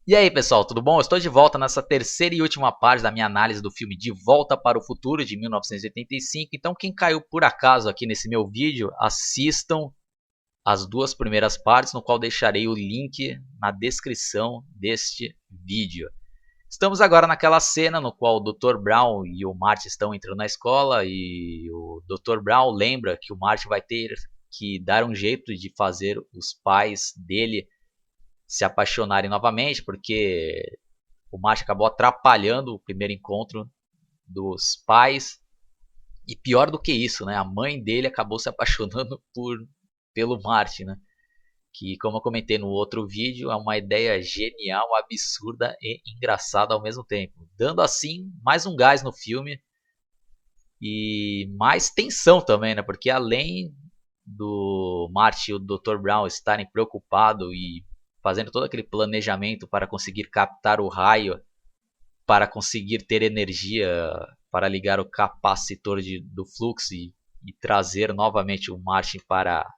E aí, pessoal, tudo bom? Eu estou de volta nessa terceira e última parte da minha análise do filme De Volta para o Futuro, de 1985. Então, quem caiu por acaso aqui nesse meu vídeo, assistam as duas primeiras partes, no qual deixarei o link na descrição deste vídeo. Estamos agora naquela cena no qual o Dr. Brown e o Marty estão entrando na escola e o Dr. Brown lembra que o Marty vai ter que dar um jeito de fazer os pais dele se apaixonarem novamente, porque o Marty acabou atrapalhando o primeiro encontro dos pais. E pior do que isso, né? A mãe dele acabou se apaixonando pelo Marty, né? Que, como eu comentei no outro vídeo, é uma ideia genial, absurda e engraçada ao mesmo tempo, dando assim mais um gás no filme e mais tensão também, né? Porque além do Marty e o Dr. Brown estarem preocupados e fazendo todo aquele planejamento para conseguir captar o raio, para conseguir ter energia para ligar o capacitor do fluxo e trazer novamente o Martin para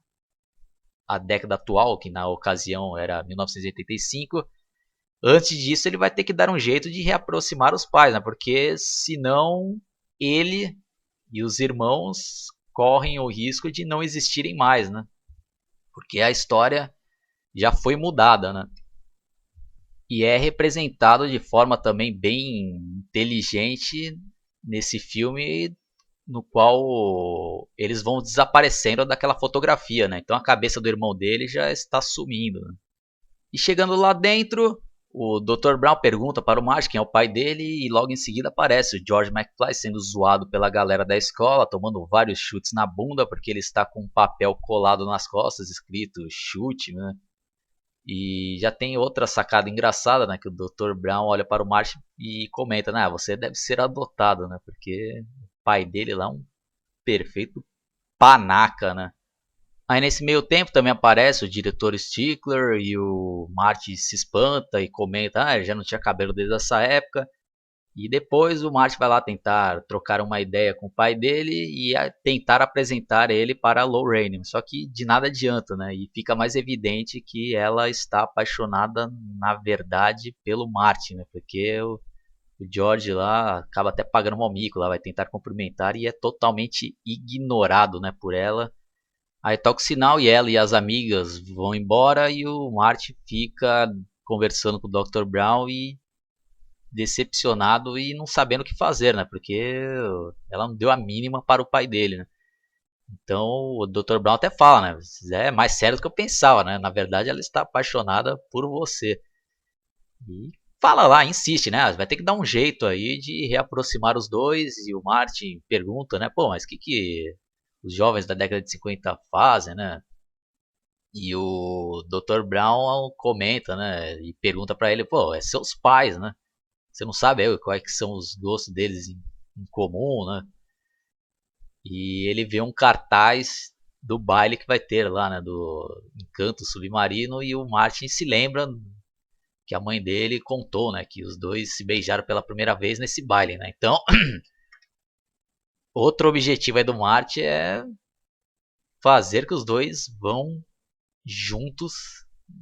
a década atual, que na ocasião era 1985. Antes disso, ele vai ter que dar um jeito de reaproximar os pais, né? Porque senão ele e os irmãos correm o risco de não existirem mais, né? Porque a história já foi mudada, né? E é representado de forma também bem inteligente nesse filme, no qual eles vão desaparecendo daquela fotografia, né? Então a cabeça do irmão dele já está sumindo, né? E chegando lá dentro, o Dr. Brown pergunta para o Marge quem é o pai dele e logo em seguida aparece o George McFly sendo zoado pela galera da escola, tomando vários chutes na bunda porque ele está com um papel colado nas costas escrito chute, né? E já tem outra sacada engraçada, né? Que o Dr. Brown olha para o Martin e comenta, né? Você deve ser adotado, né? Porque o pai dele lá é um perfeito panaca, né? Aí nesse meio tempo também aparece o diretor Stickler e o Marty se espanta e comenta, ah, já não tinha cabelo desde essa época. E depois o Marty vai lá tentar trocar uma ideia com o pai dele e tentar apresentar ele para a Lorraine. Só que de nada adianta, né? E fica mais evidente que ela está apaixonada, na verdade, pelo Marty, né? Porque o George lá acaba até pagando um mico, lá vai tentar cumprimentar e é totalmente ignorado, né, por ela. Aí toca o sinal e ela e as amigas vão embora e o Marty fica conversando com o Dr. Brown e decepcionado e não sabendo o que fazer, né? Porque ela não deu a mínima para o pai dele, né? Então o Dr. Brown até fala, né? É mais sério do que eu pensava, né? Na verdade ela está apaixonada por você. E fala lá, insiste, né? Vai ter que dar um jeito aí de reaproximar os dois. E o Martin pergunta, né? Pô, mas o que os jovens da década de 50 fazem, né? E o Dr. Brown comenta, né? E pergunta pra ele, pô, é seus pais, né? Você não sabe quais que são os gostos deles em comum, né? E ele vê um cartaz do baile que vai ter lá, né? Do Encanto Submarino. E o Martin se lembra que a mãe dele contou, né? Que os dois se beijaram pela primeira vez nesse baile, né? Então, outro objetivo aí do Martin é fazer que os dois vão juntos,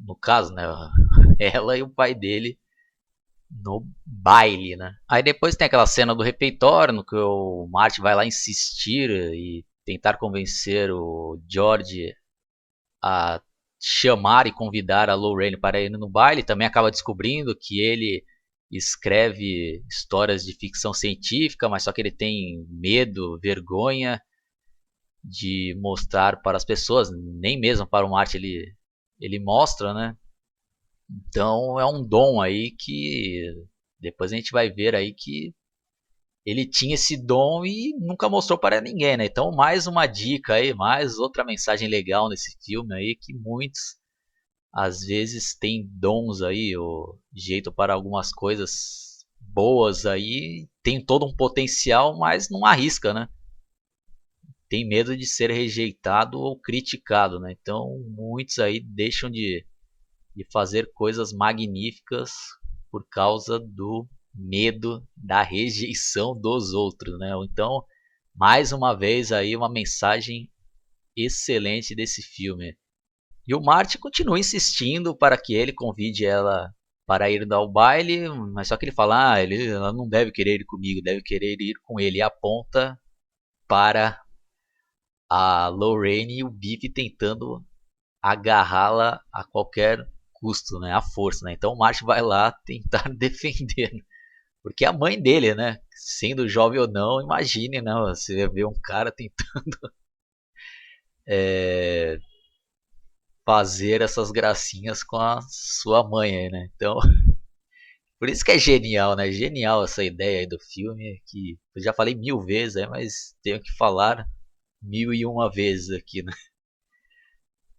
no caso, né? Ela e o pai dele no baile, né? Aí depois tem aquela cena do refeitório, no que o Marty vai lá insistir e tentar convencer o George a chamar e convidar a Lorraine para ir no baile. Também acaba descobrindo que ele escreve histórias de ficção científica, mas só que ele tem medo, vergonha de mostrar para as pessoas, nem mesmo para o Marty ele mostra, né? Então é um dom aí que depois a gente vai ver aí que ele tinha esse dom e nunca mostrou para ninguém, né? Então mais uma dica aí, mais outra mensagem legal nesse filme aí que muitos às vezes têm dons aí, ou jeito para algumas coisas boas aí, tem todo um potencial, mas não arrisca, né? Tem medo de ser rejeitado ou criticado, né? Então muitos aí deixam de fazer coisas magníficas por causa do medo da rejeição dos outros, né? Então, mais uma vez aí uma mensagem excelente desse filme. E o Marty continua insistindo para que ele convide ela para ir ao baile, mas só que ele fala, ela não deve querer ir comigo, deve querer ir com ele. E aponta para a Lorraine e o Biff tentando agarrá-la a qualquer custo, né, à força, né? Então o Marty vai lá tentar defender, porque é a mãe dele, né? Sendo jovem ou não, imagine, né? Você vê um cara tentando é, fazer essas gracinhas com a sua mãe aí, né? Então, por isso que é genial, né? Genial essa ideia aí do filme, que eu já falei 1000 vezes, mas tenho que falar 1001 vezes aqui, né?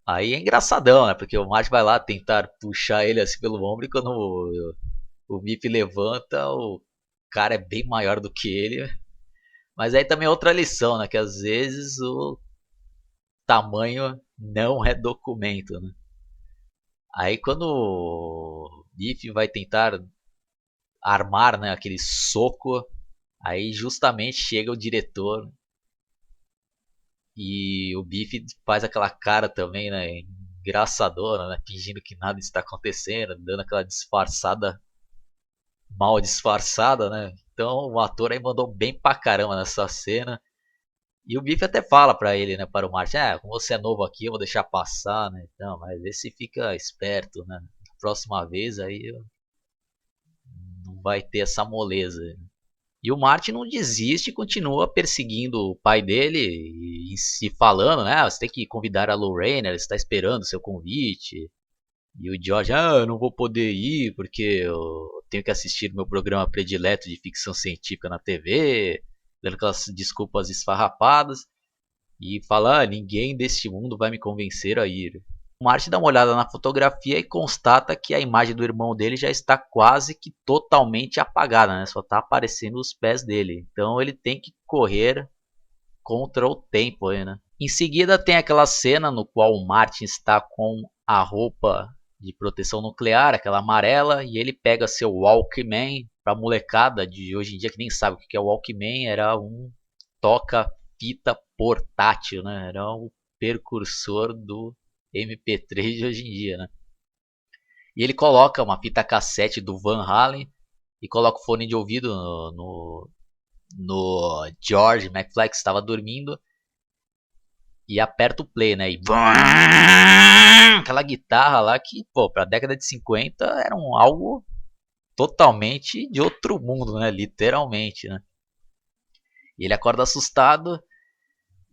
Aí é engraçadão, né? Porque o Marty vai lá tentar puxar ele assim pelo ombro e quando o Miff levanta, o cara é bem maior do que ele. Mas aí também é outra lição, né? Que às vezes o tamanho não é documento, né? Aí quando o Biff vai tentar armar, né, aquele soco, aí justamente chega o diretor e o Biff faz aquela cara também, né, engraçadora, né, fingindo que nada está acontecendo, dando aquela disfarçada, mal disfarçada, né? Então o ator aí mandou bem pra caramba nessa cena. E o Biff até fala pra ele, né, para o Martin, como você é novo aqui, eu vou deixar passar, né? Então, mas vê se fica esperto, né? Próxima vez aí não vai ter essa moleza. E o Martin não desiste e continua perseguindo o pai dele e se falando, né? Você tem que convidar a Lorraine, ela está esperando o seu convite. E o George, eu não vou poder ir porque eu tenho que assistir meu programa predileto de ficção científica na TV, dando aquelas desculpas esfarrapadas. E fala, ninguém deste mundo vai me convencer a ir. O Marty dá uma olhada na fotografia e constata que a imagem do irmão dele já está quase que totalmente apagada, né? Só está aparecendo os pés dele. Então ele tem que correr contra o tempo aí, né? Em seguida tem aquela cena no qual o Martin está com a roupa de proteção nuclear, aquela amarela, e ele pega seu Walkman para molecada de hoje em dia que nem sabe o que é o Walkman, era um toca-fita portátil, né? Era o precursor do MP3 de hoje em dia, né? E ele coloca uma fita cassete do Van Halen e coloca o fone de ouvido no George McFly que estava dormindo e aperta o play, né? E aquela guitarra lá que, pô, pra década de 50 era algo totalmente de outro mundo, né? Literalmente, né? E ele acorda assustado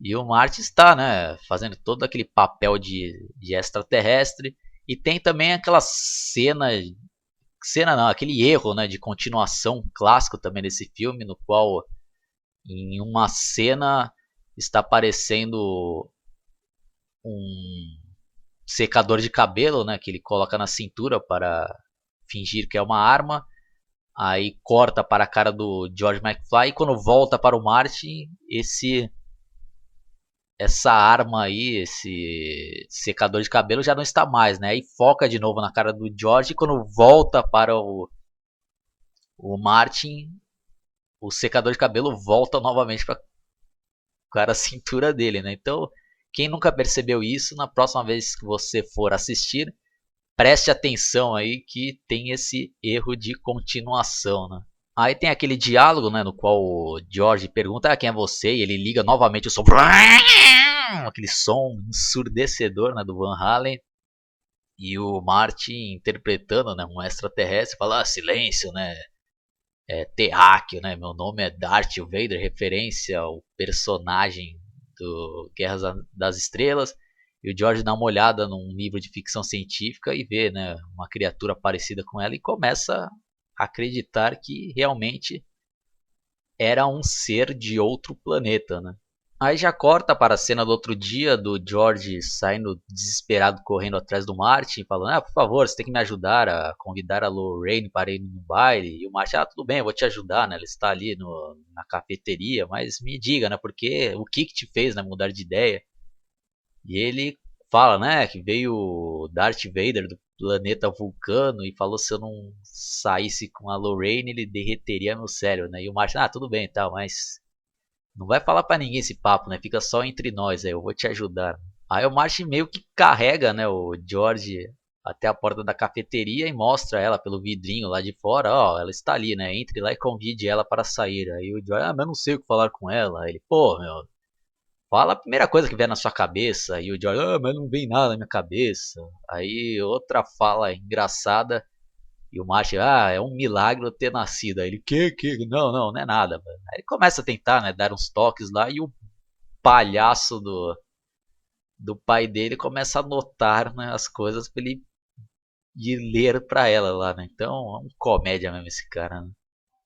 e o Marty está, né? Fazendo todo aquele papel de extraterrestre. E tem também aquela cena não, aquele erro, né? De continuação clássico também desse filme, no qual em uma cena está aparecendo um secador de cabelo, né, que ele coloca na cintura para fingir que é uma arma. Aí corta para a cara do George McFly e quando volta para o Martin, essa arma aí, esse secador de cabelo já não está mais, né? Aí foca de novo na cara do George e quando volta para o Martin, o secador de cabelo volta novamente para a cintura dele, né? Então, quem nunca percebeu isso, na próxima vez que você for assistir, preste atenção aí que tem esse erro de continuação, né? Aí tem aquele diálogo, né, no qual o George pergunta quem é você e ele liga novamente o som, aquele som ensurdecedor, né, do Van Halen e o Marty interpretando, né, um extraterrestre fala silêncio, né, é terráqueo, né, meu nome é Darth Vader, referência ao personagem do Guerras das Estrelas. E o George dá uma olhada num livro de ficção científica e vê, né, uma criatura parecida com ela e começa a acreditar que realmente era um ser de outro planeta, né? Aí já corta para a cena do outro dia do George saindo desesperado correndo atrás do Martin, falando: por favor, você tem que me ajudar a convidar a Lorraine para ir no baile. E o Martin: tudo bem, eu vou te ajudar, né? Ele está ali na cafeteria, mas me diga, né? Porque o que te fez, né, mudar de ideia? E ele fala, né, que veio o Darth Vader do planeta Vulcano e falou se eu não saísse com a Lorraine ele derreteria meu cérebro, né? E o Martin: tudo bem, tal, mas não vai falar pra ninguém esse papo, né? Fica só entre nós aí, eu vou te ajudar. Aí o Martin meio que carrega, né, o George até a porta da cafeteria e mostra ela pelo vidrinho lá de fora. Ó, ela está ali, né? Entre lá e convide ela para sair. Aí o George, mas eu não sei o que falar com ela. Aí ele, pô, meu, fala a primeira coisa que vier na sua cabeça. E o George, mas não vem nada na minha cabeça. Aí outra fala engraçada. E o Martin, é um milagre eu ter nascido. Aí ele, que? Não, não é nada. Mano. Aí ele começa a tentar, né, dar uns toques lá. E o palhaço do pai dele começa a anotar, né, as coisas pra ele ir ler pra ela lá, né. Então é um comédia mesmo esse cara, né?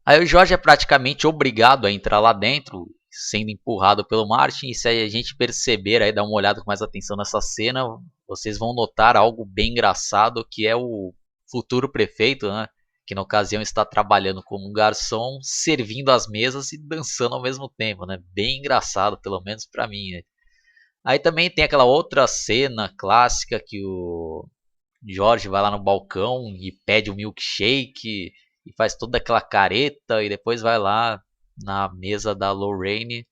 Aí o Jorge é praticamente obrigado a entrar lá dentro, sendo empurrado pelo Martin. E se a gente perceber aí, dar uma olhada com mais atenção nessa cena, vocês vão notar algo bem engraçado, que é o futuro prefeito, né? Que na ocasião está trabalhando como um garçom, servindo as mesas e dançando ao mesmo tempo, né? Bem engraçado, pelo menos pra mim, né? Aí também tem aquela outra cena clássica que o Jorge vai lá no balcão e pede um milkshake e faz toda aquela careta e depois vai lá na mesa da Lorraine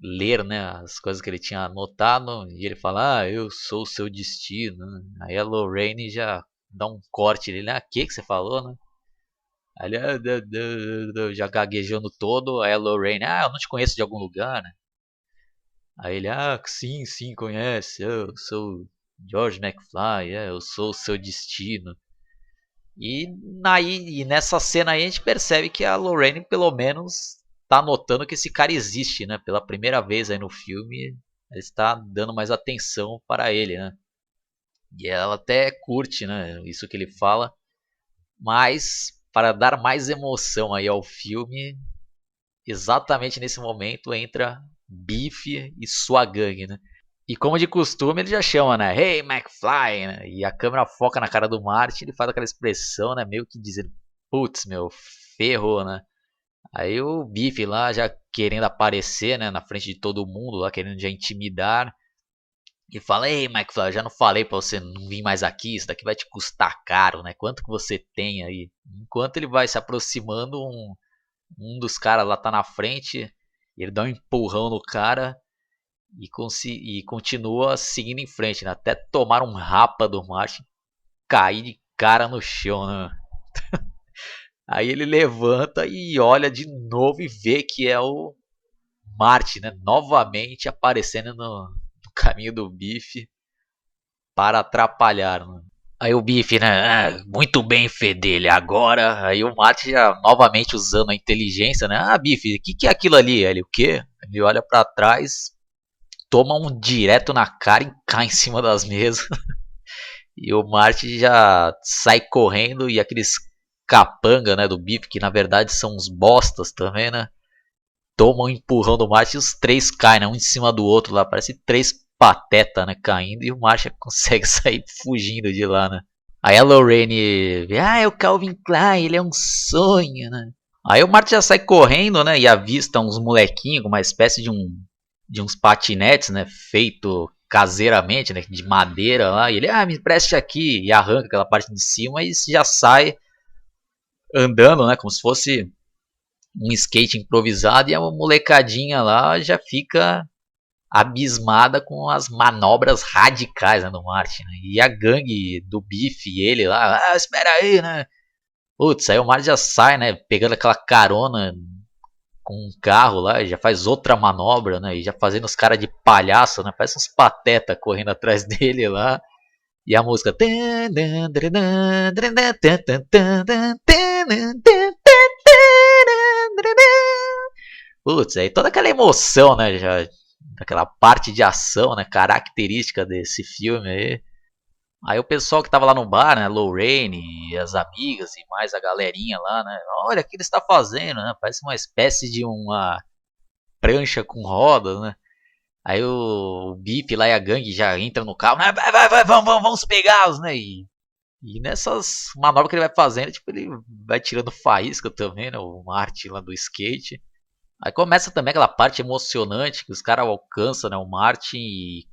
ler, né, as coisas que ele tinha anotado e ele fala, eu sou o seu destino. Aí a Lorraine já dá um corte nele, né, que você falou, né? Aí ele já gaguejando todo, aí a Lorraine, eu não te conheço de algum lugar, né? Aí ele, sim, conhece, eu sou George McFly, eu sou o seu destino. E nessa cena aí a gente percebe que a Lorraine pelo menos tá notando que esse cara existe, né? Pela primeira vez aí no filme, ela está dando mais atenção para ele, né? E ela até curte, né? Isso que ele fala, mas para dar mais emoção aí ao filme, exatamente nesse momento entra Biff e sua gangue, né? E como de costume, ele já chama, né? Hey, McFly! Né? E a câmera foca na cara do Martin, ele faz aquela expressão, né? Meio que dizendo, putz, meu, ferrou, né? Aí o Biff lá já querendo aparecer, né? Na frente de todo mundo, lá querendo já intimidar. E fala, ei, McFly, eu já não falei pra você não vir mais aqui, isso daqui vai te custar caro, né? Quanto que você tem aí? Enquanto ele vai se aproximando, um dos caras lá tá na frente, ele dá um empurrão no cara e continua seguindo em frente, né? Até tomar um rapa do Martin, cair de cara no chão, né? Aí ele levanta e olha de novo e vê que é o Martin, né? Novamente aparecendo no caminho do Biff para atrapalhar, né? Aí o Biff, né? Muito bem, Fedelha. Agora, aí o Martin já novamente usando a inteligência, né? Biff, o que é aquilo ali? Ele, o quê? Ele olha para trás, toma um direto na cara e cai em cima das mesas. E o Marty já sai correndo e aqueles capanga, né, do Biff, que na verdade são uns bostas também, né? Tomam um empurrão do Marty e os três caem, né, um em cima do outro lá, parece três pateta, né, caindo e o Marty consegue sair fugindo de lá, né? Aí a Lorraine, é o Calvin Klein, ele é um sonho, né? Aí o Marty já sai correndo, né, e avista uns molequinhos com uma espécie de uns patinetes, né, feito caseiramente, né, de madeira lá, e ele, me empreste aqui, e arranca aquela parte de cima e já sai andando, né, como se fosse um skate improvisado, e a molecadinha lá já fica abismada com as manobras radicais, né, do Martin, né, e a gangue do Biff e ele lá, espera aí, né, putz, aí o Martin já sai, né, pegando aquela carona com um carro lá, já faz outra manobra, né? E já fazendo os caras de palhaço, né? Parece uns pateta correndo atrás dele lá. E a música. Putz, aí toda aquela emoção, né? Já, aquela parte de ação, né? Característica desse filme aí. Aí o pessoal que tava lá no bar, né? Lorraine e as amigas e mais a galerinha lá, né? Olha o que ele está fazendo, né? Parece uma espécie de uma prancha com rodas, né? Aí o Biff lá e a gangue já entram no carro, né? Vai, vamos pegá-los, né? E nessas manobras que ele vai fazendo, tipo, ele vai tirando faísca também, né? O Martin lá do skate. Aí começa também aquela parte emocionante que os caras alcançam, né? O Martin e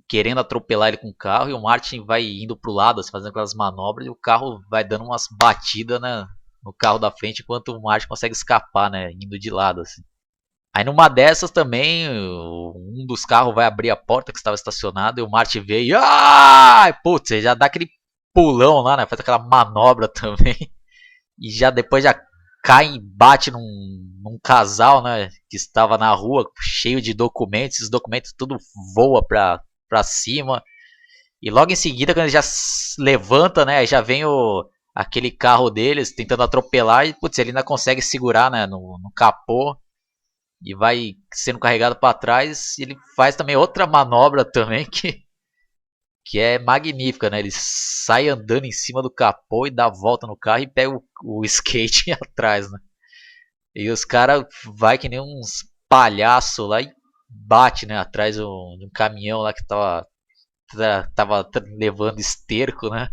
querendo atropelar ele com o carro e o Martin vai indo pro lado, assim, fazendo aquelas manobras e o carro vai dando umas batidas, né, no carro da frente enquanto o Martin consegue escapar, né, indo de lado, assim. Aí numa dessas também, um dos carros vai abrir a porta que estava estacionado e o Marty vê e putz, ele já dá aquele pulão lá, né? Faz aquela manobra também e já depois já cai e bate num casal, né? Que estava na rua cheio de documentos, esses documentos tudo voa pra cima e logo em seguida quando ele já levanta, né? Já vem aquele carro deles tentando atropelar e putz, ele ainda consegue segurar, né? No capô e vai sendo carregado para trás. Ele faz também outra manobra também que é magnífica, né? Ele sai andando em cima do capô e dá a volta no carro e pega o skate atrás, né? E os caras vai que nem uns palhaço lá e bate, né? Atrás de um caminhão lá que tava levando esterco, né?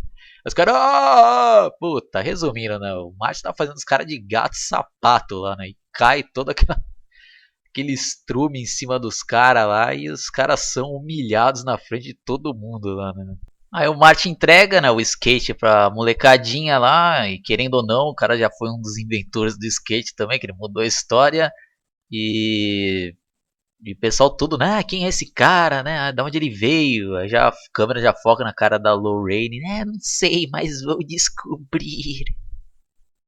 Os caras, puta, resumindo, né? O Márcio tá fazendo os caras de gato e sapato lá, né? E cai toda aquele estrume em cima dos caras lá e os caras são humilhados na frente de todo mundo lá, né? Aí o Martin entrega, né, o skate pra molecadinha lá e querendo ou não, o cara já foi um dos inventores do skate também, que ele mudou a história e o pessoal tudo, né, quem é esse cara, né, da onde ele veio? Aí já a câmera já foca na cara da Lorraine, né, não sei, mas vou descobrir.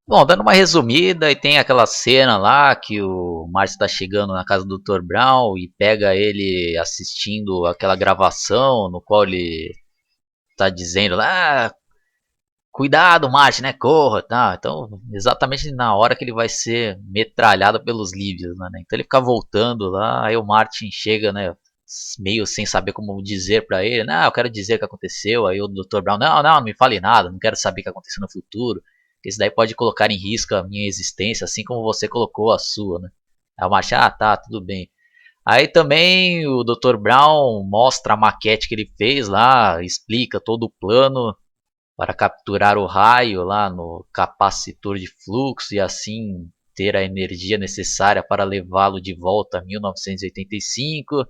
Bom, dando uma resumida, e tem aquela cena lá que o Márcio tá chegando na casa do Dr. Brown e pega ele assistindo aquela gravação no qual ele tá dizendo lá, cuidado, Márcio, né, corra, tá? Então, exatamente na hora que ele vai ser metralhado pelos líbios, né? Então ele fica voltando lá, aí o Martin chega, né, meio sem saber como dizer pra ele, não, eu quero dizer o que aconteceu, aí o Dr. Brown, não me fale nada, não quero saber o que aconteceu no futuro. Isso daí pode colocar em risco a minha existência, assim como você colocou a sua, né? Aí o Martin, tá, tudo bem. Aí também o Dr. Brown mostra a maquete que ele fez lá, explica todo o plano para capturar o raio lá no capacitor de fluxo e assim ter a energia necessária para levá-lo de volta a 1985.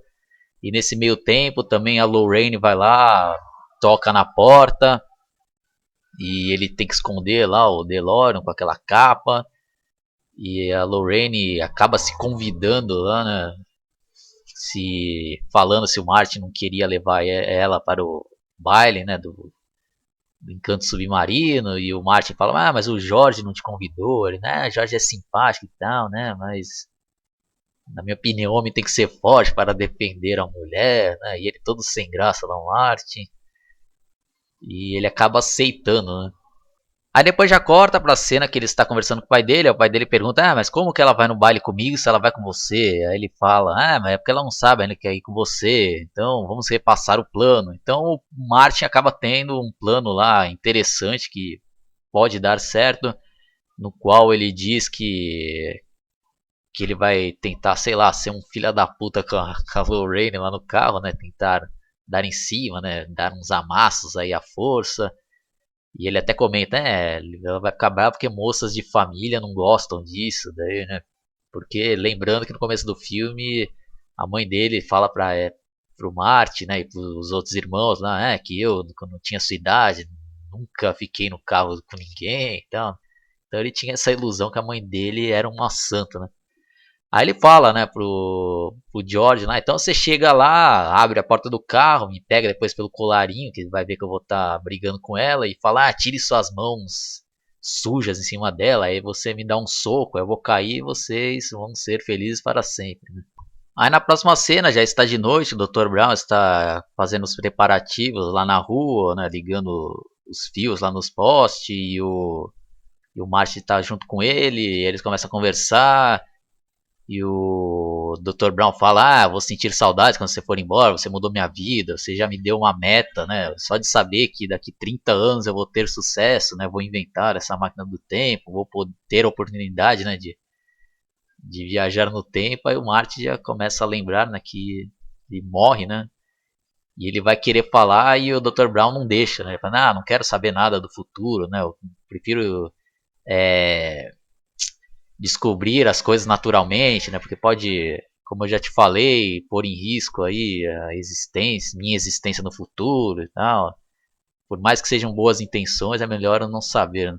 E nesse meio tempo também a Lorraine vai lá, toca na porta e ele tem que esconder lá o DeLorean com aquela capa. E a Lorraine acaba se convidando lá, né? Se falando se o Martin não queria levar ela para o baile, né? Do Encanto Submarino. E o Martin fala, mas o Jorge não te convidou. Ele, né? Jorge é simpático e tal, né? Mas na minha opinião, o homem tem que ser forte para defender a mulher, né? E ele todo sem graça lá, o Martin. E ele acaba aceitando, né? Aí depois já corta pra cena que ele está conversando com o pai dele. Aí o pai dele pergunta: mas como que ela vai no baile comigo se ela vai com você? Aí ele fala: mas é porque ela não sabe ainda que quer ir com você. Então vamos repassar o plano. Então o Martin acaba tendo um plano lá interessante que pode dar certo. No qual ele diz que ele vai tentar, sei lá, ser um filho da puta com a Lorraine lá no carro, né? Tentar dar em cima, né? Dar uns amassos aí à força. E ele até comenta, ela vai ficar brava porque moças de família não gostam disso, daí, né? Porque lembrando que no começo do filme a mãe dele fala pro Marty, né, e pros outros irmãos lá, que eu, quando não tinha sua idade, nunca fiquei no carro com ninguém, então ele tinha essa ilusão que a mãe dele era uma santa, né? Aí ele fala, né, pro George lá, então você chega lá, abre a porta do carro, me pega depois pelo colarinho, que ele vai ver que eu vou estar brigando com ela, e fala, tire suas mãos sujas em cima dela, aí você me dá um soco, eu vou cair e vocês vão ser felizes para sempre, né? Aí na próxima cena, já está de noite, o Dr. Brown está fazendo os preparativos lá na rua, né, ligando os fios lá nos postes, e o Marty está junto com ele, e eles começam a conversar. E o Dr. Brown fala: vou sentir saudades quando você for embora, você mudou minha vida, você já me deu uma meta, né? Só de saber que daqui 30 anos eu vou ter sucesso, né? Vou inventar essa máquina do tempo, vou ter a oportunidade, né? De viajar no tempo. Aí o Marty já começa a lembrar, né? Que ele morre, né? E ele vai querer falar e o Dr. Brown não deixa, né? Ele fala: não quero saber nada do futuro, né? Eu prefiro. É, descobrir as coisas naturalmente, né? Porque pode, como eu já te falei, pôr em risco aí a existência, minha existência no futuro e tal. Por mais que sejam boas intenções, é melhor eu não saber, né?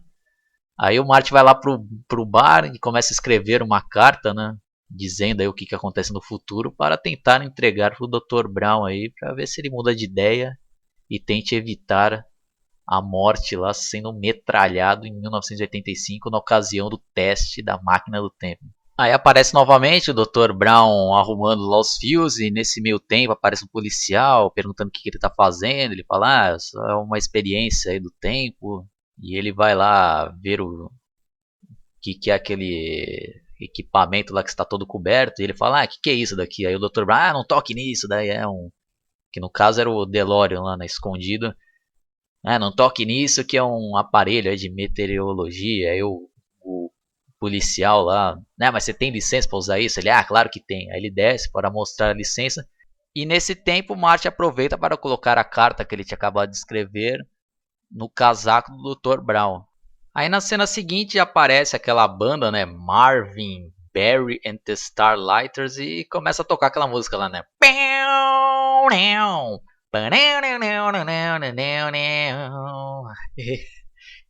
Aí o Marty vai lá pro bar e começa a escrever uma carta, né? dizendo aí o que acontece no futuro para tentar entregar para o Dr. Brown aí para ver se ele muda de ideia e tente evitar a morte lá sendo metralhado em 1985 na ocasião do teste da máquina do tempo. Aí aparece novamente o Dr. Brown arrumando lá os fios e nesse meio tempo aparece um policial perguntando o que ele está fazendo. Ele fala, isso é uma experiência aí do tempo. E ele vai lá ver o que é aquele equipamento lá que está todo coberto. E ele fala, o que é isso daqui? Aí o Dr. Brown, não toque nisso, daí é um... Que no caso era o DeLorean lá, né, escondido. Não toque nisso que é um aparelho aí de meteorologia. Aí o policial lá, mas você tem licença para usar isso? Ele, claro que tem. Aí ele desce para mostrar a licença. E nesse tempo, Marty aproveita para colocar a carta que ele tinha acabado de escrever no casaco do Dr. Brown. Aí na cena seguinte aparece aquela banda, né, Marvin, Barry and the Starlighters, e começa a tocar aquela música lá, né?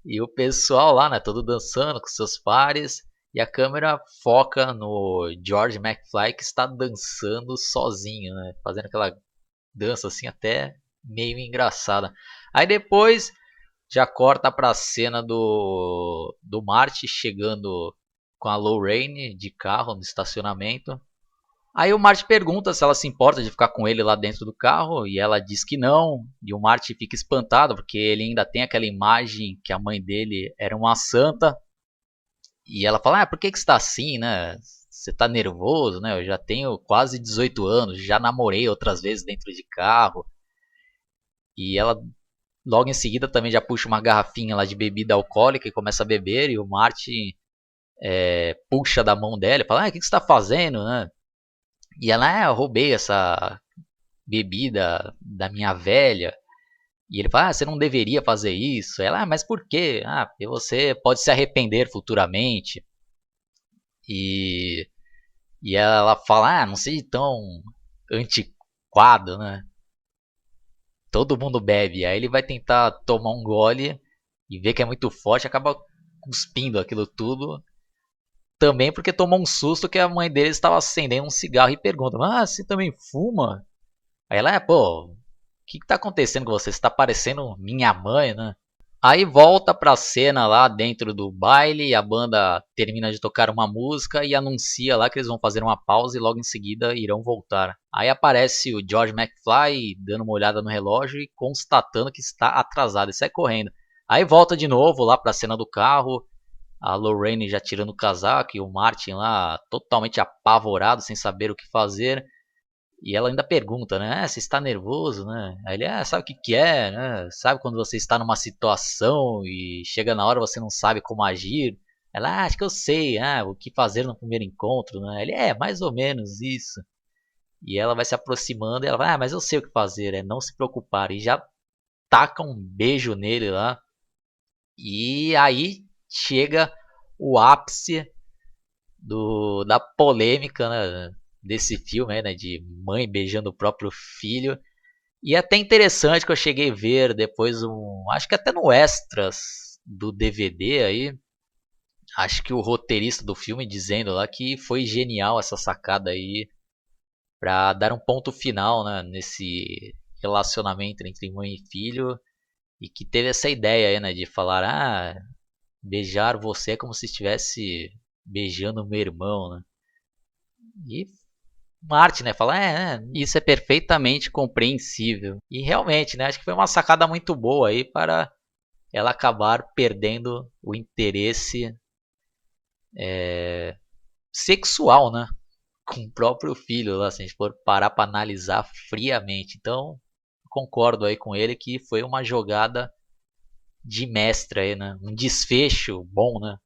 E o pessoal lá, né, todo dançando com seus pares, e a câmera foca no George McFly que está dançando sozinho, né, fazendo aquela dança assim até meio engraçada. Aí depois já corta para a cena do Marty chegando com a Lorraine de carro no estacionamento. Aí o Marty pergunta se ela se importa de ficar com ele lá dentro do carro e ela diz que não. E o Marty fica espantado porque ele ainda tem aquela imagem que a mãe dele era uma santa. E ela fala, por que você está assim, né? Você está nervoso, né? Eu já tenho quase 18 anos, já namorei outras vezes dentro de carro. E ela logo em seguida também já puxa uma garrafinha lá de bebida alcoólica e começa a beber. E o Marty puxa da mão dela e fala, o que você está fazendo, né? E ela, eu roubei essa bebida da minha velha. E ele fala, você não deveria fazer isso. Ela, mas por quê? Porque você pode se arrepender futuramente. E, e ela fala, não seja tão antiquado, né? Todo mundo bebe. Aí ele vai tentar tomar um gole e vê que é muito forte, acaba cuspindo aquilo tudo. Também porque tomou um susto que a mãe dele estava acendendo um cigarro e pergunta, você também fuma? Aí ela, pô, o que tá acontecendo com você? Você tá parecendo minha mãe, né? Aí volta pra cena lá dentro do baile, a banda termina de tocar uma música e anuncia lá que eles vão fazer uma pausa e logo em seguida irão voltar. Aí aparece o George McFly dando uma olhada no relógio e constatando que está atrasado e sai correndo. Aí volta de novo lá pra cena do carro, a Lorraine já tirando o casaco e o Martin lá totalmente apavorado, sem saber o que fazer. E ela ainda pergunta, né? Você está nervoso, né? Aí ele, sabe o que é, né? Sabe quando você está numa situação e chega na hora você não sabe como agir? Ela, acho que eu sei, o que fazer no primeiro encontro, né? Ele, mais ou menos isso. E ela vai se aproximando e ela vai, mas eu sei o que fazer, é não se preocupar. E já taca um beijo nele lá. E aí chega o ápice da polêmica, né, desse filme, né, de mãe beijando o próprio filho. E é até interessante que eu cheguei a ver depois acho que até no extras do DVD aí, acho que o roteirista do filme dizendo lá que foi genial essa sacada aí para dar um ponto final, né, nesse relacionamento entre mãe e filho e que teve essa ideia aí, né, de falar, beijar você é como se estivesse beijando meu irmão, né? E Marte, né, fala, isso é perfeitamente compreensível. E realmente, né, acho que foi uma sacada muito boa aí para ela acabar perdendo o interesse sexual, né, com o próprio filho, lá, se a gente for parar para analisar friamente. Então, concordo aí com ele que foi uma jogada de mestre aí, né, um desfecho bom, né,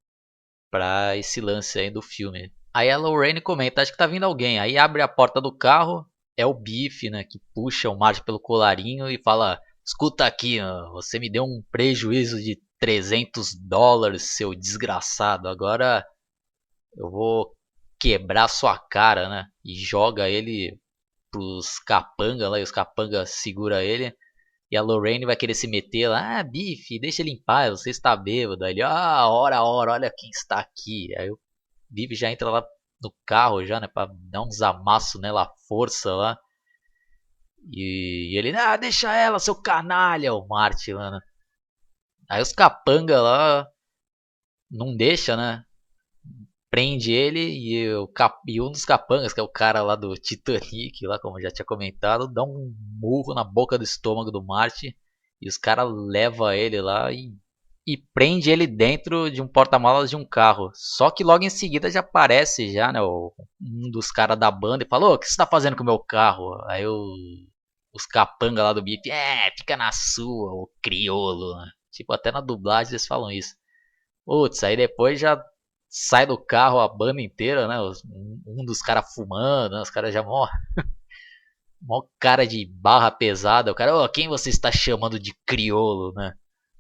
para esse lance aí do filme. Aí a Lorraine comenta, acho que tá vindo alguém. Aí abre a porta do carro, é o Biff, né, que puxa o Marge pelo colarinho e fala, escuta aqui, você me deu um prejuízo de $300, seu desgraçado. Agora eu vou quebrar sua cara, né? E joga ele pros capanga lá, e os capanga segura ele. E a Lorraine vai querer se meter lá, Biff, deixa ele em paz, você está bêbado. Aí ele, ora, olha quem está aqui. Aí o Biff já entra lá no carro já, né? Pra dar uns amassos nela à força lá. E ele, deixa ela, seu canalha, o Marty lá, né? Aí os capanga lá não deixa, né? Prende ele e um dos capangas, que é o cara lá do Titanic, lá como eu já tinha comentado, dá um murro na boca do estômago do Marty. E os caras levam ele lá e prende ele dentro de um porta-malas de um carro. Só que logo em seguida já aparece já, né, um dos caras da banda e falou: o que você tá fazendo com o meu carro? Aí os capanga lá do beat, fica na sua, o criolo, né? Tipo, até na dublagem eles falam isso. Putz, aí depois já sai do carro a banda inteira, né? Um dos caras fumando, né? Os caras já mó cara de barra pesada. O cara, quem você está chamando de criolo, né?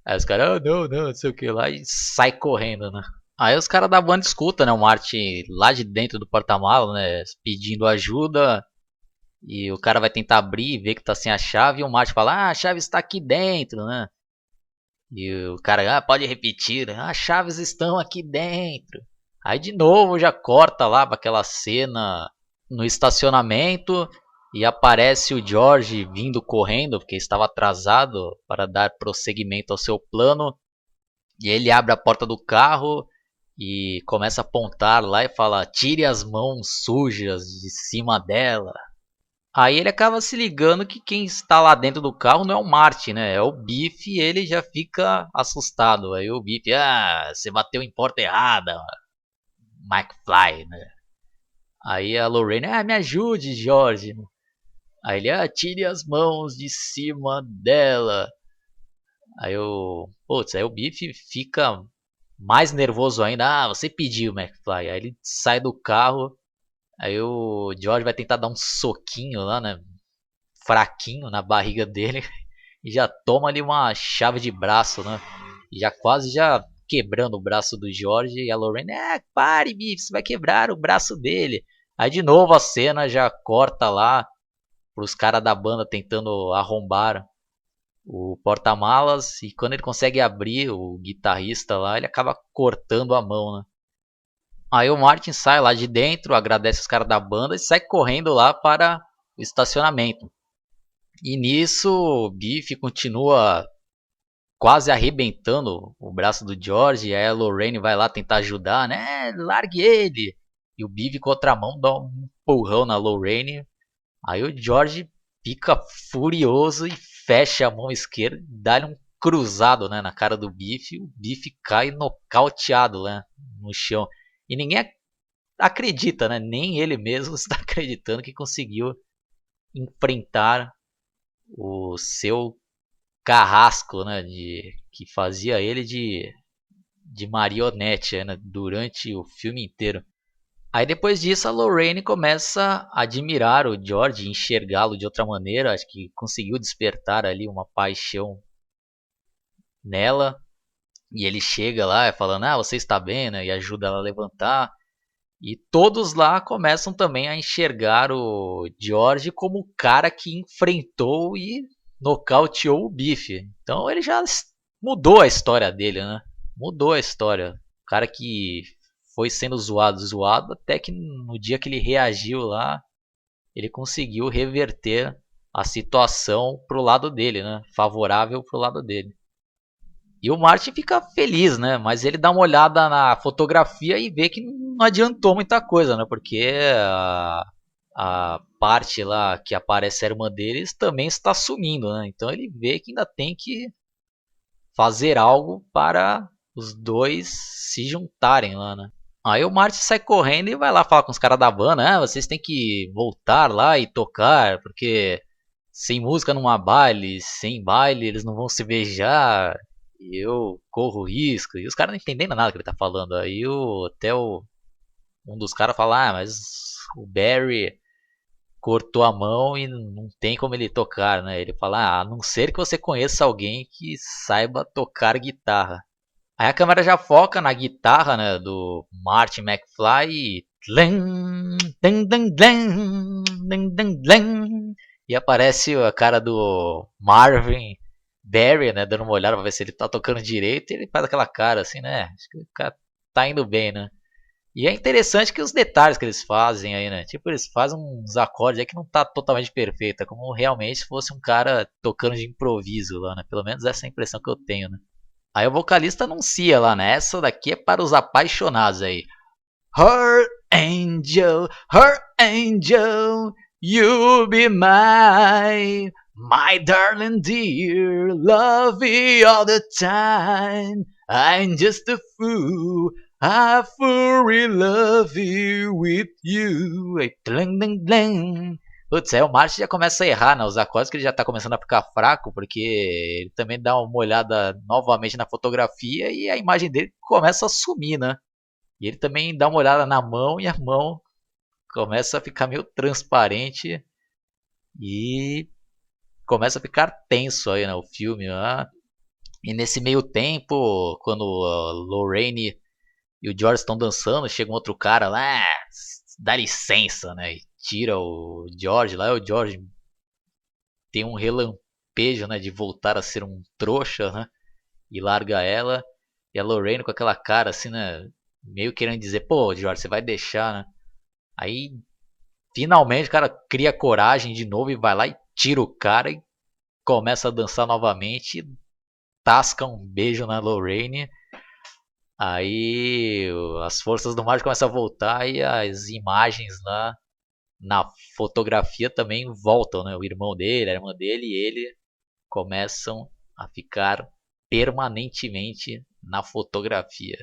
Aí os caras, não, não sei o que lá, e sai correndo, né? Aí os caras da banda escutam, né? O Martin lá de dentro do porta-malas, né? Pedindo ajuda. E o cara vai tentar abrir e ver que tá sem a chave. E o Martin fala, a chave está aqui dentro, né? E o cara, pode repetir, né? As chaves estão aqui dentro. Aí de novo já corta lá para aquela cena no estacionamento e aparece o George vindo correndo, porque estava atrasado para dar prosseguimento ao seu plano. E ele abre a porta do carro e começa a apontar lá e fala: tire as mãos sujas de cima dela. Aí ele acaba se ligando que quem está lá dentro do carro não é o Marty, né? É o Biff e ele já fica assustado. Aí o Biff, você bateu em porta errada, McFly, né? Aí a Lorraine, me ajude, George. Aí ele, tire as mãos de cima dela. Aí o Biff fica mais nervoso ainda. Você pediu, McFly. Aí ele sai do carro. Aí o George vai tentar dar um soquinho lá, né? Fraquinho na barriga dele. E já toma ali uma chave de braço, né? E já quase já quebrando o braço do George. E a Lorraine, pare, Biff, você vai quebrar o braço dele. Aí de novo a cena já corta lá pros caras da banda tentando arrombar o porta-malas. E quando ele consegue abrir, o guitarrista lá, ele acaba cortando a mão, né? Aí o Martin sai lá de dentro, agradece os caras da banda e sai correndo lá para o estacionamento. E nisso o Biff continua quase arrebentando o braço do George. E aí a Lorraine vai lá tentar ajudar, né? Largue ele! E o Biff com a outra mão dá um empurrão na Lorraine. Aí o George fica furioso e fecha a mão esquerda e dá-lhe um cruzado, né, na cara do Biff. E o Biff cai nocauteado, né, no chão. E ninguém acredita, né? Nem ele mesmo está acreditando que conseguiu enfrentar o seu carrasco, né, que fazia ele de marionete, né, durante o filme inteiro. Aí depois disso a Lorraine começa a admirar o George, enxergá-lo de outra maneira, acho que conseguiu despertar ali uma paixão nela. E ele chega lá falando, você está bem, né, e ajuda ela a levantar. E todos lá começam também a enxergar o George como o cara que enfrentou e nocauteou o Biff. Então ele já mudou a história dele, né? Mudou a história. O cara que foi sendo zoado, zoado, até que no dia que ele reagiu lá, ele conseguiu reverter a situação pro lado dele, né? Favorável pro lado dele. E o Martin fica feliz, né? Mas ele dá uma olhada na fotografia e vê que não adiantou muita coisa, né? Porque a parte lá que aparece a irmã deles também está sumindo, né? Então ele vê que ainda tem que fazer algo para os dois se juntarem lá, né? Aí o Martin sai correndo e vai lá falar com os caras da banda, vocês têm que voltar lá e tocar, porque sem música não há baile, sem baile eles não vão se beijar, e eu corro risco. E os caras não entendendo nada que ele tá falando. Aí um dos caras fala, mas o Barry cortou a mão e não tem como ele tocar, né? Ele fala, a não ser que você conheça alguém que saiba tocar guitarra. Aí a câmera já foca na guitarra, né, do Martin McFly e e aparece a cara do Marvin Berry, né, dando uma olhada pra ver se ele tá tocando direito, e ele faz aquela cara assim, né, acho que o cara tá indo bem, né. E é interessante que os detalhes que eles fazem aí, né? Tipo, eles fazem uns acordes aí que não tá totalmente perfeito. É como realmente se fosse um cara tocando de improviso lá, né? Pelo menos essa é a impressão que eu tenho, né? Aí o vocalista anuncia lá, né? Essa daqui é para os apaixonados aí. Her angel, you be my darling dear, love you all the time. I'm just a fool, I fully love you with you. Aí, tling, tling, tling. Putz, aí o Martin já começa a errar, né? Os acordes que ele já tá começando a ficar fraco, porque ele também dá uma olhada novamente na fotografia e a imagem dele começa a sumir, né? E ele também dá uma olhada na mão e a mão começa a ficar meio transparente e começa a ficar tenso aí, né, o filme. Né? E nesse meio tempo, quando a Lorraine e o George estão dançando, chega um outro cara lá, dá licença, né? E tira o George lá, e o George tem um relampejo, né, de voltar a ser um trouxa, né? E larga ela. E a Lorraine com aquela cara assim, né? Meio querendo dizer, pô, George, você vai deixar, né? Aí finalmente o cara cria coragem de novo e vai lá e tira o cara e começa a dançar novamente. Tasca um beijo na Lorraine. Aí as forças do mar começam a voltar e as imagens lá na fotografia também voltam, né? O irmão dele, a irmã dele e ele começam a ficar permanentemente na fotografia.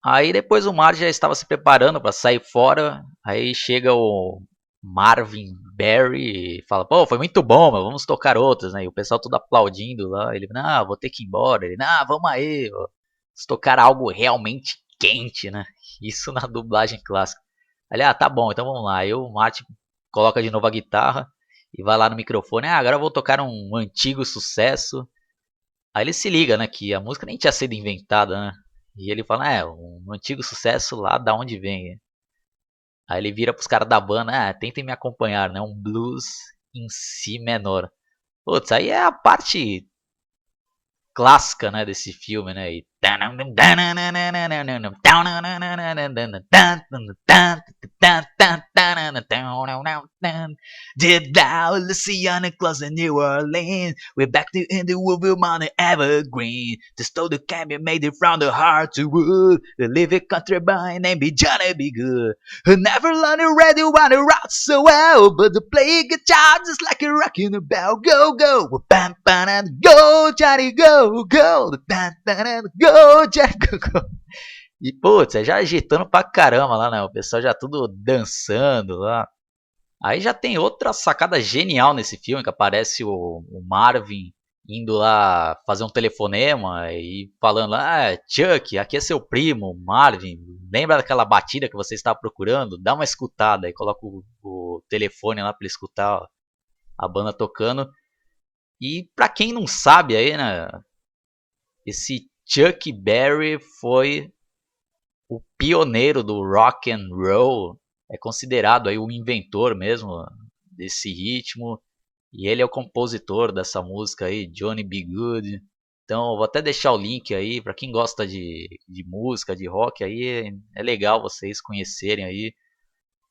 Aí depois o Mar já estava se preparando para sair fora. Aí chega o Marvin Berry e fala: pô, foi muito bom, mas vamos tocar outras, né? E o pessoal todo aplaudindo lá. Ele: não, vou ter que ir embora. Ele: não, vamos aí, ó. Vamos tocar algo realmente quente, né? Isso na dublagem clássica. Ali, ah, tá bom, então vamos lá. Aí o Martin coloca de novo a guitarra e vai lá no microfone: ah, agora eu vou tocar um antigo sucesso. Aí ele se liga, né, que a música nem tinha sido inventada, né? E ele fala, um antigo sucesso lá da onde vem. Aí ele vira pros caras da banda, tentem me acompanhar, né? Um blues em si menor. Putz, aí é a parte clássica, né, desse filme, né? E... Deep down, Louisiana, close to New Orleans. We're back to in the Wolverine Money Evergreen. The stole the cabin made it from the heart to wood. The living country by name be Johnny Be Good. Who never learned to read it when it rock so well. But the play guitar just like a rocking a bell. Go, go, bam, bam, go, Johnny, go, go. Bam, bam, go, Johnny, go, go. E, putz, é já agitando pra caramba lá, né? O pessoal já tudo dançando lá. Aí já tem outra sacada genial nesse filme, que aparece o Marvin indo lá fazer um telefonema e falando lá, Chuck, aqui é seu primo, Marvin, lembra daquela batida que você estava procurando? Dá uma escutada. Aí coloca o telefone lá para ele escutar a banda tocando. E pra quem não sabe aí, né, esse Chuck Berry foi o pioneiro do rock and roll, é considerado aí o inventor mesmo desse ritmo, e ele é o compositor dessa música aí, Johnny B. Good. Então, eu vou até deixar o link aí para quem gosta de música, de rock aí, é legal vocês conhecerem aí.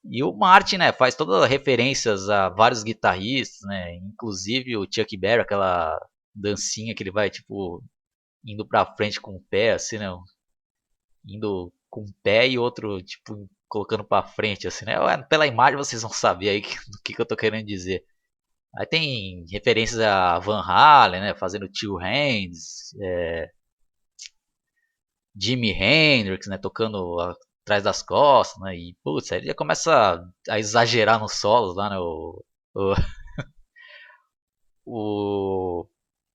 E o Martin, né, faz todas as referências a vários guitarristas, né, inclusive o Chuck Berry, aquela dancinha que ele vai tipo indo para frente com o pé assim, né, indo com um pé e outro, tipo, colocando pra frente, assim, né? Pela imagem vocês vão saber aí do que eu tô querendo dizer. Aí tem referências a Van Halen, né? Fazendo Two Hands, Jimi Hendrix, né? Tocando atrás das costas, né? E, putz, aí ele já começa a exagerar nos solos lá, né? O, o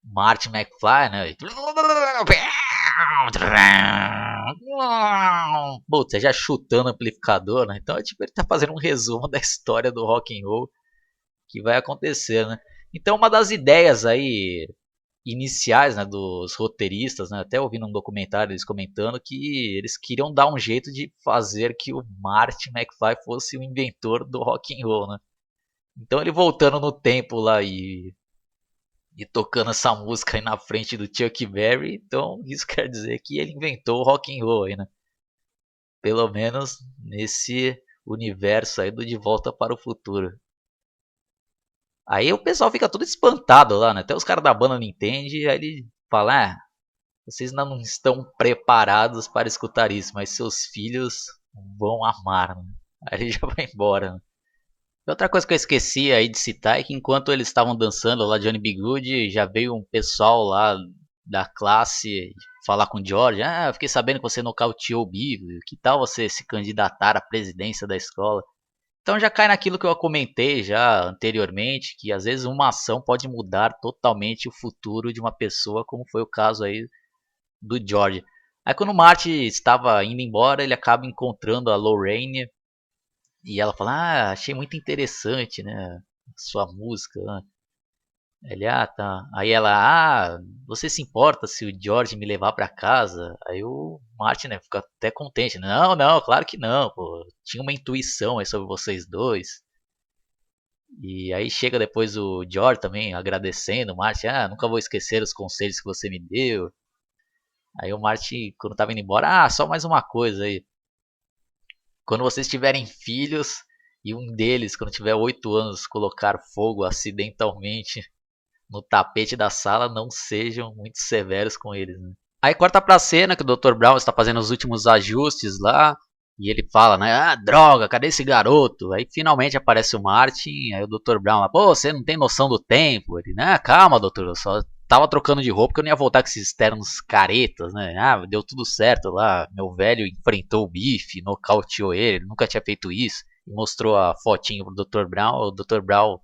Marty McFly, né? Putz, já chutando o amplificador, né? Então, tipo, ele tá fazendo um resumo da história do rock and roll que vai acontecer, né? Então, uma das ideias aí iniciais, né, dos roteiristas, né, até ouvindo um documentário eles comentando que eles queriam dar um jeito de fazer que o Marty McFly fosse o inventor do rock and roll, né? Então, ele voltando no tempo lá e tocando essa música aí na frente do Chuck Berry, então isso quer dizer que ele inventou o rock and roll aí, né? Pelo menos nesse universo aí do De Volta para o Futuro. Aí o pessoal fica todo espantado lá, né? Até os caras da banda não entendem. Aí ele fala: vocês não estão preparados para escutar isso, mas seus filhos vão amar, né? Aí ele já vai embora, né? E outra coisa que eu esqueci aí de citar é que enquanto eles estavam dançando lá, Johnny B. Good, já veio um pessoal lá da classe falar com o George. Eu fiquei sabendo que você nocauteou o Bill. Que tal você se candidatar à presidência da escola? Então já cai naquilo que eu comentei já anteriormente, que às vezes uma ação pode mudar totalmente o futuro de uma pessoa, como foi o caso aí do George. Aí quando o Marty estava indo embora, ele acaba encontrando a Lorraine e ela fala: achei muito interessante, né, sua música. Ele: tá. Aí ela: você se importa se o George me levar pra casa? Aí o Martin, né, fica até contente. Não, não, claro que não, pô. Tinha uma intuição aí sobre vocês dois. E aí chega depois o George também agradecendo o Martin: nunca vou esquecer os conselhos que você me deu. Aí o Martin, quando tava indo embora: só mais uma coisa aí. Quando vocês tiverem filhos e um deles, quando tiver 8 anos, colocar fogo acidentalmente no tapete da sala, não sejam muito severos com eles, né? Aí corta pra cena que o Dr. Brown está fazendo os últimos ajustes lá. E ele fala, né? Droga, cadê esse garoto? Aí finalmente aparece o Martin. Aí o Dr. Brown lá: pô, você não tem noção do tempo. Ele: calma, doutor, eu só tava trocando de roupa porque eu não ia voltar com esses ternos caretas, né? Deu tudo certo lá. Meu velho enfrentou o Biff, nocauteou ele nunca tinha feito isso. E mostrou a fotinho pro Dr. Brown. O Dr. Brown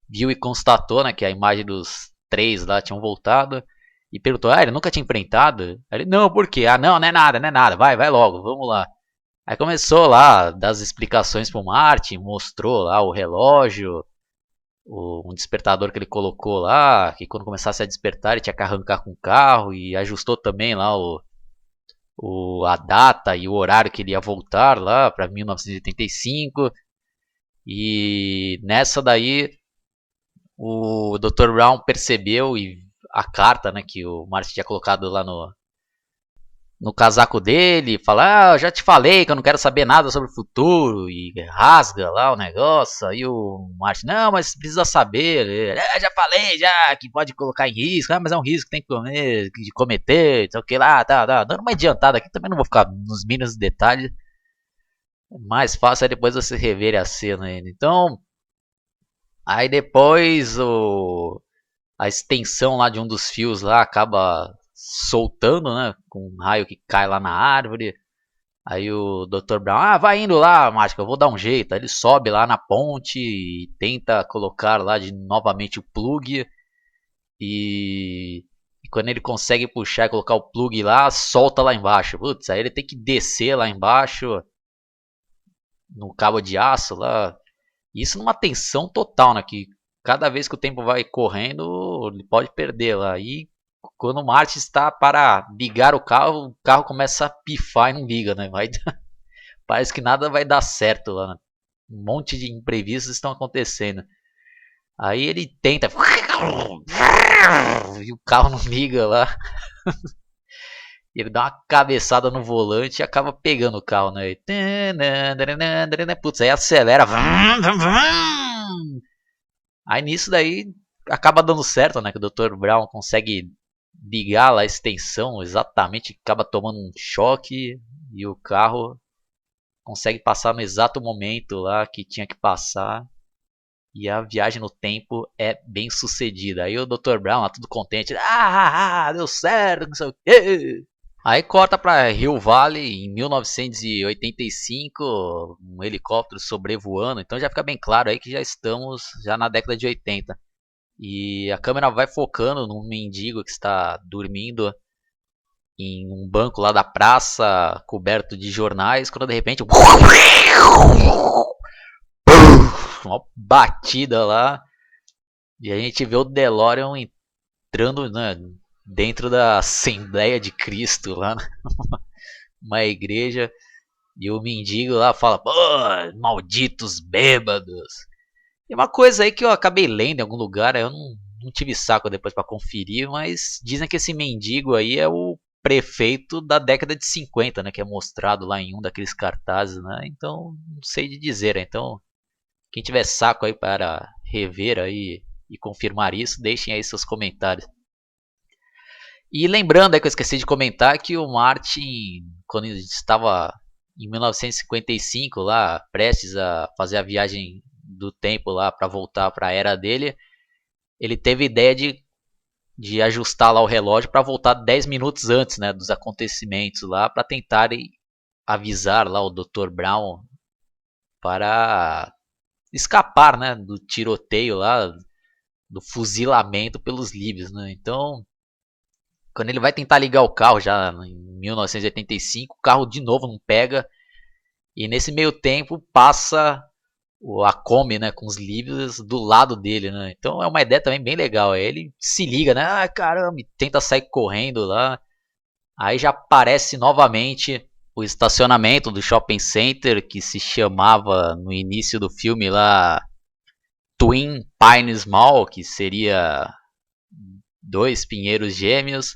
viu e constatou, né, que a imagem dos três lá tinham voltado. E perguntou: ele nunca tinha enfrentado? Aí ele: não, por quê? Não, não é nada, não é nada. Vai logo, vamos lá. Aí começou lá, das explicações pro Martin, mostrou lá o relógio, um despertador que ele colocou lá, que quando começasse a despertar ele tinha que arrancar com o carro, e ajustou também lá a data e o horário que ele ia voltar lá para 1985. E nessa daí o Dr. Brown percebeu e a carta, né, que o Martin tinha colocado lá no casaco dele, fala: eu já te falei que eu não quero saber nada sobre o futuro, e rasga lá o negócio. Aí o Martin: não, mas precisa saber. Ele: já falei já que pode colocar em risco. Mas é um risco que tem que cometer, sei o que lá, tá, dando uma adiantada aqui, também não vou ficar nos mínimos detalhes. É mais fácil é depois você rever a cena ainda. Então, aí depois a extensão lá de um dos fios lá acaba soltando, né, com um raio que cai lá na árvore. Aí o Dr. Brown: vai indo lá, mágica, eu vou dar um jeito. Aí ele sobe lá na ponte e tenta colocar lá novamente o plug. E quando ele consegue puxar e colocar o plug lá, solta lá embaixo. Putz, aí ele tem que descer lá embaixo no cabo de aço lá. Isso numa tensão total, né? Que cada vez que o tempo vai correndo, ele pode perder lá. E quando o Marty está para ligar o carro começa a pifar e não liga, né? Parece que nada vai dar certo lá, né? Um monte de imprevistos estão acontecendo. Aí ele tenta e o carro não liga lá. Ele dá uma cabeçada no volante e acaba pegando o carro, né? Putz, aí acelera. Aí nisso daí acaba dando certo, né? Que o Dr. Brown consegue ligar lá a extensão exatamente, acaba tomando um choque e o carro consegue passar no exato momento lá que tinha que passar. E a viagem no tempo é bem sucedida. Aí o Dr. Brown lá tudo contente: deu certo, não sei o quê. Aí corta para Hill Valley em 1985, um helicóptero sobrevoando. Então já fica bem claro aí que já estamos já na década de 80. E a câmera vai focando num mendigo que está dormindo em um banco lá da praça, coberto de jornais, quando de repente uma batida lá e a gente vê o DeLorean entrando, né, dentro da Assembleia de Cristo lá, uma igreja. E o mendigo lá fala: pô, malditos bêbados. E uma coisa aí que eu acabei lendo em algum lugar, eu não tive saco depois pra conferir, mas dizem que esse mendigo aí é o prefeito da década de 50, né, que é mostrado lá em um daqueles cartazes, né? Então, não sei de dizer, né? Então, quem tiver saco aí para rever aí e confirmar isso, deixem aí seus comentários. E lembrando aí que eu esqueci de comentar que o Martin, quando ele estava em 1955 lá, prestes a fazer a viagem do tempo lá para voltar para a era dele, ele teve a ideia de ajustar lá o relógio para voltar 10 minutos antes, né, dos acontecimentos lá, para tentar avisar lá o Dr. Brown para escapar, né, do tiroteio lá, do fuzilamento pelos líbios, né? Então, quando ele vai tentar ligar o carro já em 1985, o carro de novo não pega e nesse meio tempo passa a Kombi, né, com os líbios do lado dele, né? Então é uma ideia também bem legal. Aí ele se liga, né? Ah, caramba, e tenta sair correndo lá. Aí já aparece novamente o estacionamento do shopping center que se chamava no início do filme lá Twin Pines Mall, que seria dois pinheiros gêmeos.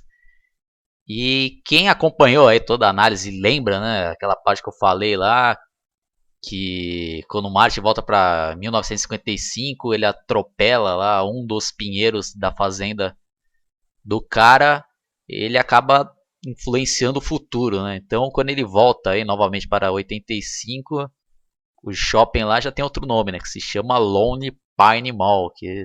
E quem acompanhou aí toda a análise lembra, né, aquela parte que eu falei lá, que quando o Marty volta para 1955, ele atropela lá um dos pinheiros da fazenda do cara, ele acaba influenciando o futuro, né? Então, quando ele volta aí novamente para 85, o shopping lá já tem outro nome, né, que se chama Lone Pine Mall, que é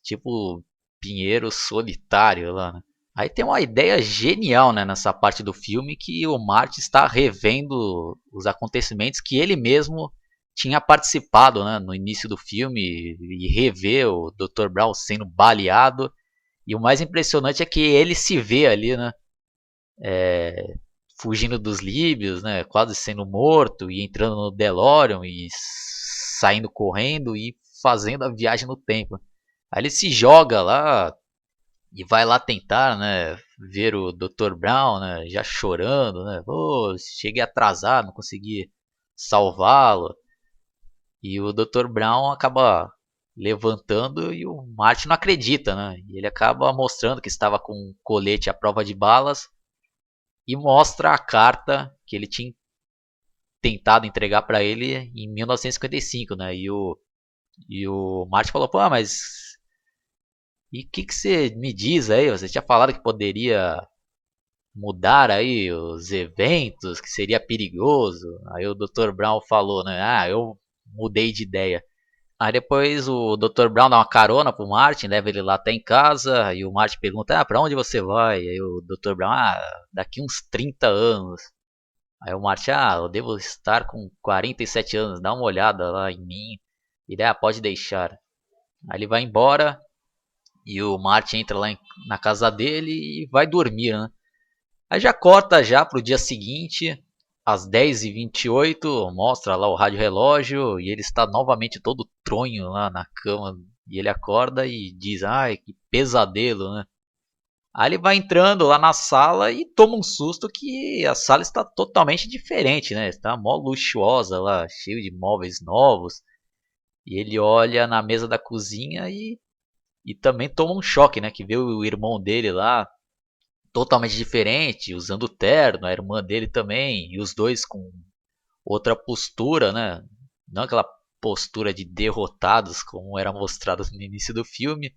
tipo pinheiro solitário lá, né? Aí tem uma ideia genial, né, nessa parte do filme que o Marty está revendo os acontecimentos que ele mesmo tinha participado, né, no início do filme e revê o Dr. Brown sendo baleado. E o mais impressionante é que ele se vê ali, né, fugindo dos líbios, né, quase sendo morto e entrando no DeLorean e saindo correndo e fazendo a viagem no tempo. Aí ele se joga lá e vai lá tentar, né, ver o Dr. Brown, né, já chorando, né, oh, cheguei atrasado, não consegui salvá-lo. E o Dr. Brown acaba levantando e o Martin não acredita, né? E ele acaba mostrando que estava com um colete à prova de balas e mostra a carta que ele tinha tentado entregar para ele em 1955, né? E o Martin falou, pô, mas e o que você me diz aí? Você tinha falado que poderia mudar aí os eventos, que seria perigoso. Aí o Dr. Brown falou, né? Ah, eu mudei de ideia. Aí depois o Dr. Brown dá uma carona pro Martin, leva ele lá até em casa, e o Martin pergunta, ah, pra onde você vai? Aí o Dr. Brown, ah, daqui uns 30 anos. Aí o Martin, ah, eu devo estar com 47 anos, dá uma olhada lá em mim. Ele, ah, pode deixar. Aí ele vai embora, e o Martin entra lá na casa dele e vai dormir, né? Aí já corta já pro dia seguinte, às 10h28, mostra lá o rádio relógio e ele está novamente todo tronho lá na cama. E ele acorda e diz, ai, que pesadelo, né? Aí ele vai entrando lá na sala e toma um susto que a sala está totalmente diferente, né? Está mó luxuosa lá, cheio de móveis novos. E ele olha na mesa da cozinha e também toma um choque, né? Que vê o irmão dele lá totalmente diferente, usando terno, a irmã dele também, e os dois com outra postura, né? Não aquela postura de derrotados como era mostrado no início do filme.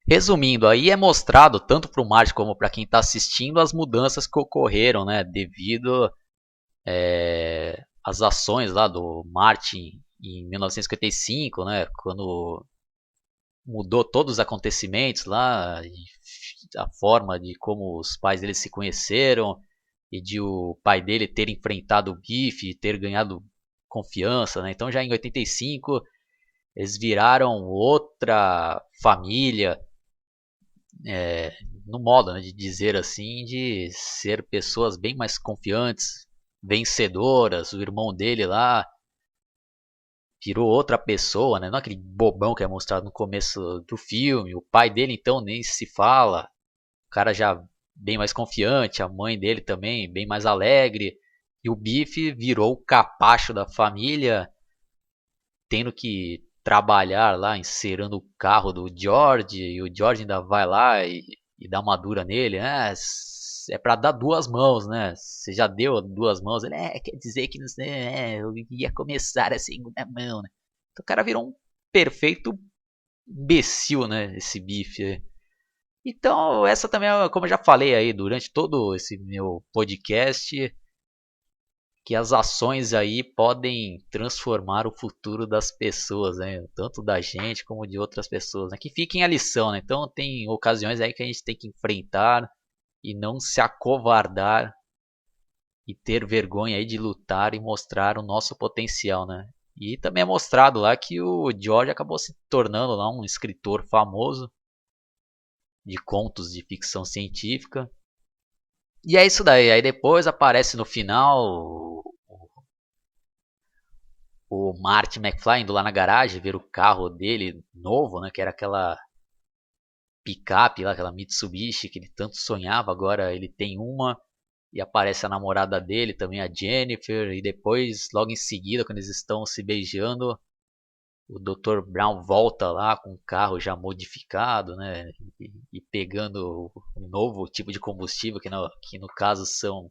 Resumindo, aí é mostrado tanto para o Martin como para quem está assistindo as mudanças que ocorreram, né? Devido às ações lá do Martin em 1955, né? Quando mudou todos os acontecimentos lá, a forma de como os pais dele se conheceram e de o pai dele ter enfrentado o Biff e ter ganhado confiança, né? Então já em 85 eles viraram outra família, no modo, né, de dizer assim, de ser pessoas bem mais confiantes, vencedoras. O irmão dele lá virou outra pessoa, né? Não aquele bobão que é mostrado no começo do filme. O pai dele então nem se fala. O cara já bem mais confiante, a mãe dele também bem mais alegre. E o Biff virou o capacho da família, tendo que trabalhar lá, encerando o carro do George. E o George ainda vai lá e dá uma dura nele. é pra dar duas mãos, né? Você já deu duas mãos? Ele, quer dizer que não sei, eu ia começar a segunda mão, né? Então o cara virou um perfeito imbecil, né? Esse bife aí. Então, essa também, como eu já falei aí durante todo esse meu podcast, que as ações aí podem transformar o futuro das pessoas, né? Tanto da gente como de outras pessoas, né? Que fiquem a lição, né? Então, tem ocasiões aí que a gente tem que enfrentar e não se acovardar e ter vergonha aí de lutar e mostrar o nosso potencial, né? E também é mostrado lá que o George acabou se tornando lá um escritor famoso de contos de ficção científica. E é isso daí. Aí depois aparece no final o Marty McFly indo lá na garagem ver o carro dele novo, né? Que era aquela picape lá, aquela Mitsubishi que ele tanto sonhava. Agora ele tem uma. E aparece a namorada dele também, a Jennifer. E depois, logo em seguida, quando eles estão se beijando, o Dr. Brown volta lá com o carro já modificado, né? E pegando um novo tipo de combustível, que no caso são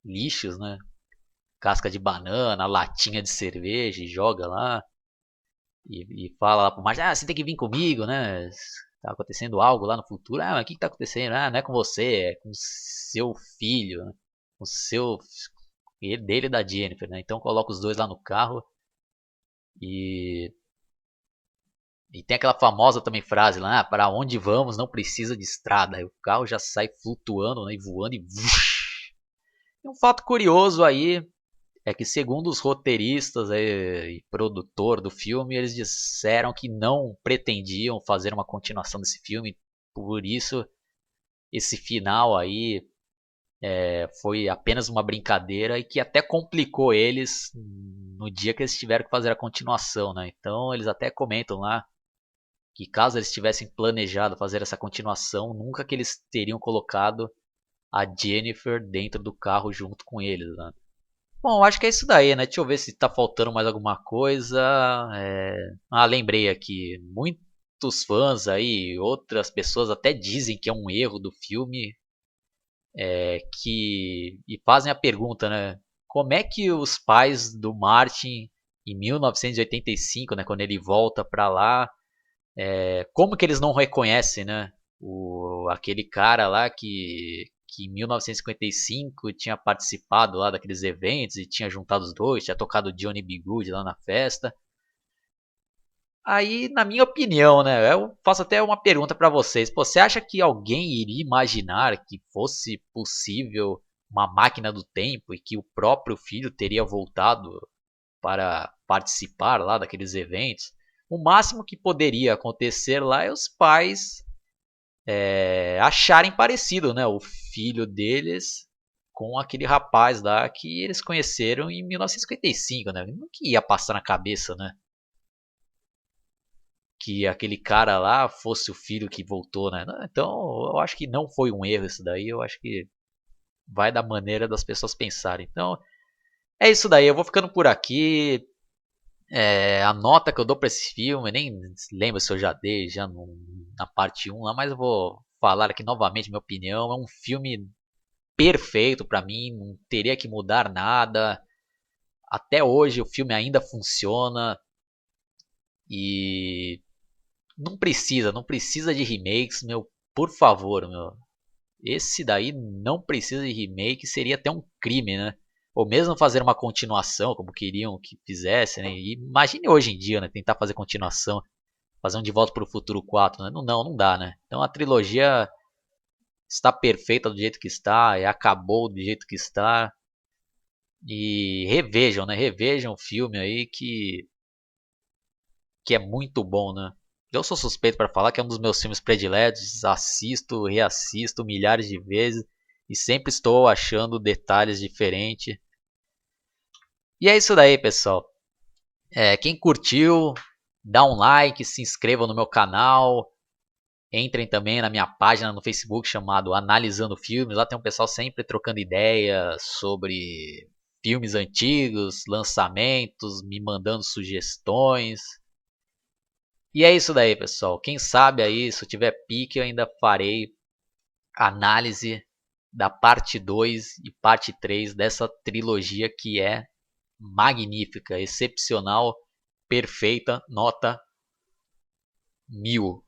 lixos, né? Casca de banana, latinha de cerveja, e joga lá. E fala lá pro Marge, você tem que vir comigo, né? Tá acontecendo algo lá no futuro. Mas o que tá acontecendo? Não é com você, é com seu filho, né? Com o seu. Dele e da Jennifer, né? Então coloca os dois lá no carro e. E tem aquela famosa também frase lá, para onde vamos não precisa de estrada. Aí o carro já sai flutuando, né, e voando e... E um fato curioso aí é que segundo os roteiristas e produtor do filme, eles disseram que não pretendiam fazer uma continuação desse filme. Por isso, esse final aí foi apenas uma brincadeira e que até complicou eles no dia que eles tiveram que fazer a continuação, né? Então eles até comentam lá que caso eles tivessem planejado fazer essa continuação, nunca que eles teriam colocado a Jennifer dentro do carro junto com eles, né? Bom, acho que é isso daí, né? Deixa eu ver se tá faltando mais alguma coisa. Lembrei aqui, muitos fãs aí, outras pessoas até dizem que é um erro do filme, e fazem a pergunta, né? Como é que os pais do Martin em 1985, né, quando ele volta para lá, como que eles não reconhecem, né? Aquele cara lá que em 1955 tinha participado lá daqueles eventos e tinha juntado os dois, tinha tocado Johnny B. Good lá na festa. Aí, na minha opinião, né, eu faço até uma pergunta para vocês. Pô, você acha que alguém iria imaginar que fosse possível uma máquina do tempo e que o próprio filho teria voltado para participar lá daqueles eventos? O máximo que poderia acontecer lá é os pais acharem parecido, né, o filho deles com aquele rapaz lá que eles conheceram em 1955, né? Não que ia passar na cabeça, né? Que aquele cara lá fosse o filho que voltou, né? Então, eu acho que não foi um erro isso daí. Eu acho que vai da maneira das pessoas pensarem. Então, é isso daí. Eu vou ficando por aqui. A nota que eu dou pra esse filme, nem lembro se eu já dei já na parte um lá, mas eu vou falar aqui novamente minha opinião. É um filme perfeito pra mim, não teria que mudar nada. Até hoje o filme ainda funciona e não precisa de remakes, meu, por favor, meu. Esse daí não precisa de remake, seria até um crime, né? Ou mesmo fazer uma continuação, como queriam que fizesse, né? E imagine hoje em dia, né? Tentar fazer continuação, fazer um De Volta para o Futuro 4, né? Não dá, né? Então a trilogia está perfeita do jeito que está, e acabou do jeito que está. E revejam, né? Revejam o filme aí que é muito bom, né? Eu sou suspeito para falar que é um dos meus filmes prediletos, assisto, reassisto milhares de vezes e sempre estou achando detalhes diferentes. E é isso daí, pessoal. Quem curtiu, dá um like, se inscreva no meu canal, entrem também na minha página no Facebook chamado Analisando Filmes. Lá tem um pessoal sempre trocando ideias sobre filmes antigos, lançamentos, me mandando sugestões. E é isso daí, pessoal. Quem sabe aí, se eu tiver pique, eu ainda farei análise da parte 2 e parte 3 dessa trilogia que é magnífica, excepcional, perfeita, nota 1000.